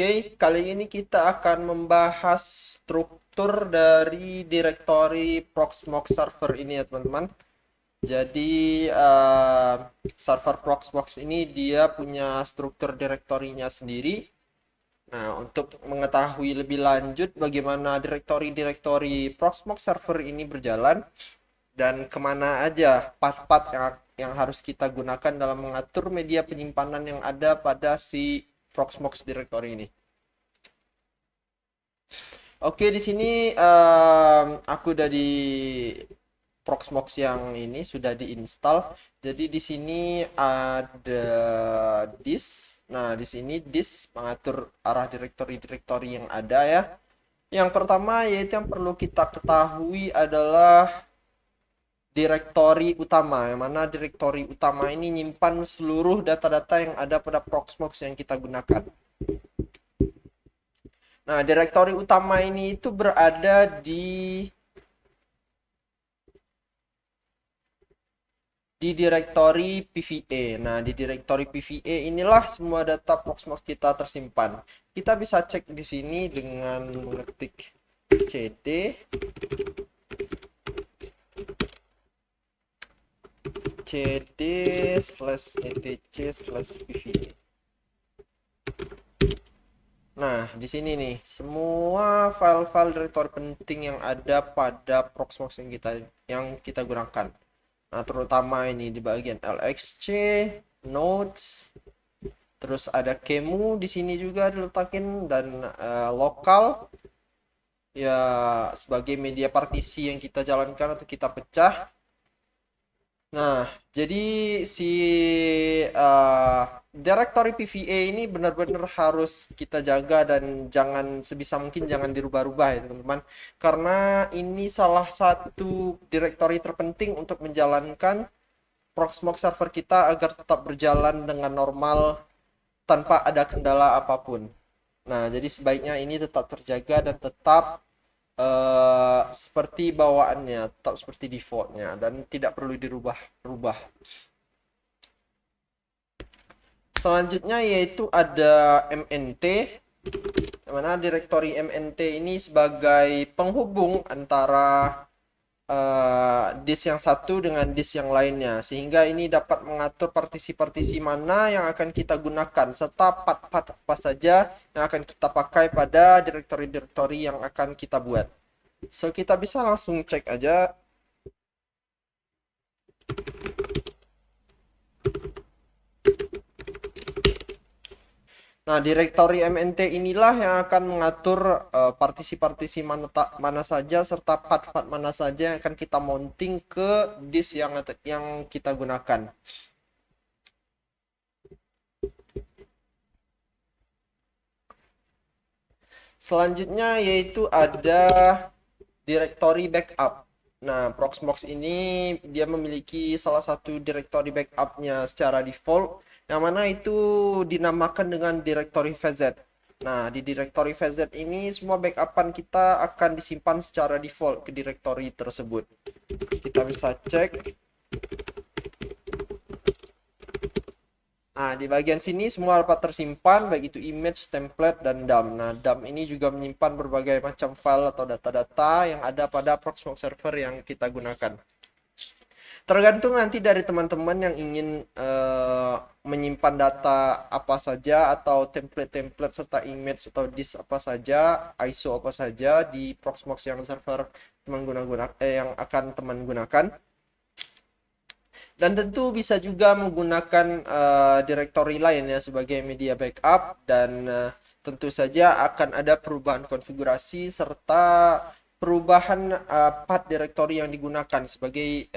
Oke, kali ini kita akan membahas struktur dari directory Proxmox server ini ya teman-teman. Jadi server Proxmox ini dia punya struktur direktorinya sendiri. Nah, untuk mengetahui lebih lanjut bagaimana direktori-direktori Proxmox server ini berjalan dan kemana aja part-part yang harus kita gunakan dalam mengatur media penyimpanan yang ada pada si Proxmox directory ini. Oke, di sini aku udah di Proxmox yang ini sudah diinstal. Jadi di sini ada disk. Nah, di sini disk mengatur arah direktori-direktori yang ada ya. Yang pertama yaitu yang perlu kita ketahui adalah direktori utama, yang mana direktori utama ini nyimpan seluruh data-data yang ada pada Proxmox yang kita gunakan. Nah, direktori utama ini itu berada di direktori PVA. Nah, di direktori PVA inilah semua data Proxmox kita tersimpan. Kita bisa cek di sini dengan mengetik cd cd/etc/pva. Nah, di sini nih, semua file-file direktori penting yang ada pada Proxmox yang kita gunakan. Nah, terutama ini di bagian LXC, notes, terus ada kemu di sini juga diletakin dan lokal ya sebagai media partisi yang kita jalankan atau kita pecah. Nah, jadi si directory PVA ini benar-benar harus kita jaga dan jangan sebisa mungkin jangan dirubah-rubah ya teman-teman. Karena ini salah satu directory terpenting untuk menjalankan Proxmox server kita agar tetap berjalan dengan normal tanpa ada kendala apapun. Nah, jadi sebaiknya ini tetap terjaga dan tetap seperti bawaannya, tetap seperti defaultnya dan tidak perlu dirubah-rubah. Selanjutnya yaitu ada MNT, mana direktori MNT ini sebagai penghubung antara disk yang satu dengan disk yang lainnya, sehingga ini dapat mengatur partisi-partisi mana yang akan kita gunakan serta part-part apa saja yang akan kita pakai pada direktori-direktori yang akan kita buat. So, kita bisa langsung cek aja. Nah, direktori MNT inilah yang akan mengatur partisi-partisi mana saja serta part-part mana saja yang akan kita mounting ke disk yang kita gunakan. Selanjutnya yaitu ada direktori backup. Nah, Proxmox ini dia memiliki salah satu direktori backupnya secara default, yang mana itu dinamakan dengan direktori VZ. Nah, di direktori VZ ini semua backupan kita akan disimpan secara default ke direktori tersebut. Kita bisa cek. Nah, di bagian sini semua dapat tersimpan, baik itu image, template, dan DOM. Nah, DOM ini juga menyimpan berbagai macam file atau data-data yang ada pada Proxmox server yang kita gunakan. Tergantung nanti dari teman-teman yang ingin menyimpan data apa saja atau template-template serta image atau disk apa saja, ISO apa saja di Proxmox yang server teman yang akan teman gunakan. Dan tentu bisa juga menggunakan directory lain ya sebagai media backup dan tentu saja akan ada perubahan konfigurasi serta perubahan path directory yang digunakan sebagai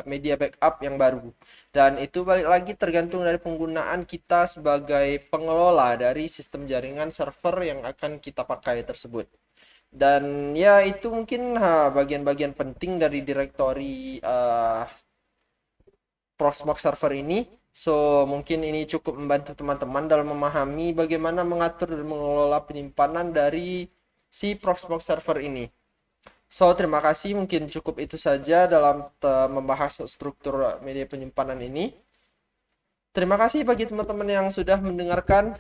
media backup yang baru. Dan itu balik lagi tergantung dari penggunaan kita sebagai pengelola dari sistem jaringan server yang akan kita pakai tersebut. Dan ya itu mungkin bagian-bagian penting dari directory Proxmox server ini. So, mungkin ini cukup membantu teman-teman dalam memahami bagaimana mengatur dan mengelola penyimpanan dari si Proxmox server ini. So, terima kasih. Mungkin cukup itu saja dalam membahas struktur media penyimpanan ini. Terima kasih bagi teman-teman yang sudah mendengarkan.